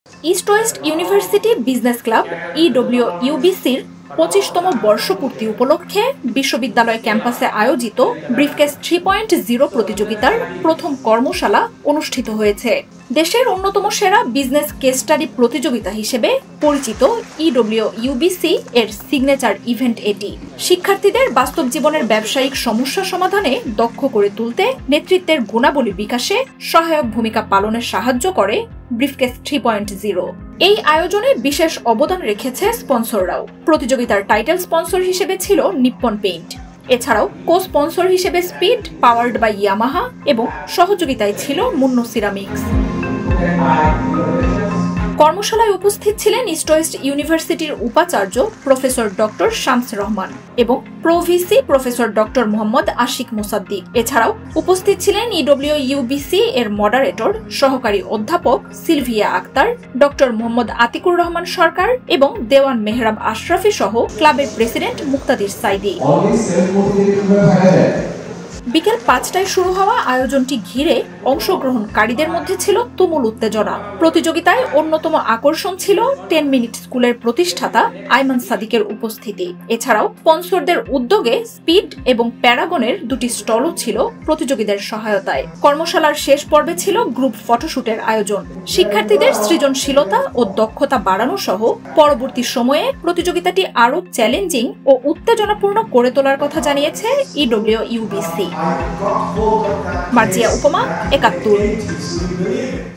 East West University business club ইডব্লিউইউবিসির 25তম বর্ষপূর্তি উপলক্ষে বিশ্ববিদ্যালয় ক্যাম্পাসে আয়োজিত ব্রিফকেস 3.0 প্রতিযোগিতার প্রথম কর্মশালা অনুষ্ঠিত হয়েছে। দেশের অন্যতম সেরা বিজনেস কেস স্টাডি প্রতিযোগিতা হিসেবে পরিচিত ইডব্লিউইউবিসি এর সিগনেচার ইভেন্ট এটি। শিক্ষার্থীদের বাস্তব জীবনের ব্যবসায়িক সমস্যা সমাধানে দক্ষ করে তুলতে নেতৃত্বের গুণাবলী বিকাশে সহায়ক ভূমিকা পালনে সাহায্য করে ব্রিফকেস 3.0। এই আয়োজনে বিশেষ অবদান রেখেছে স্পন্সররাও। প্রতিযোগিতার টাইটেল স্পন্সর হিসেবে ছিল নিপ্পন পেইন্ট। এছাড়াও কো স্পন্সর হিসেবে স্পিড, পাওয়ার্ড বাই ইয়ামাহা এবং সহযোগিতায় ছিল মুন্নো সিরামিক্স। কর্মশালায় উপস্থিত ছিলেন ইস্ট ওয়েস্ট ইউনিভার্সিটির উপাচার্য প্রফেসর ডক্টর শামস রহমান এবং pro VC professor doctor Mohammad Ashiq Musaddiq. এছাড়াও উপস্থিত ছিলেন ইডব্লিউইউবিসি এর মডারেটর সহকারী অধ্যাপক সিলভিয়া আক্তার, ডক্টর মোহাম্মদ আতিকুর রহমান সরকার এবং দেওয়ান মেহরাব আশরাফি সহ ক্লাবের প্রেসিডেন্ট মুক্তাদির সাইদি। বিকেল 5টায় শুরু হওয়া আয়োজনটি ঘিরে অংশগ্রহণকারীদের মধ্যে ছিল তুমুল উত্তেজনা। প্রতিযোগিতায় অন্যতম আকর্ষণ ছিল 10 মিনিট স্কুলের প্রতিষ্ঠাতা আইমান সাদিকের উপস্থিতি। এছাড়াও স্পন্সরদের উদ্যোগে স্পিড এবং প্যারাগনের দুটি স্টলও ছিল প্রতিযোগীদের সহায়তায়। কর্মশালার শেষ পর্বে ছিল গ্রুপ ফটোশুটের আয়োজন। শিক্ষার্থীদের সৃজনশীলতা ও দক্ষতা বাড়ানো সহ পরবর্তী সময়ে প্রতিযোগিতাটি আরও চ্যালেঞ্জিং ও উত্তেজনাপূর্ণ করে তোলার কথা জানিয়েছে ইডব্লিউইউবিসি। মার্জিয়া উপমা, ৭১।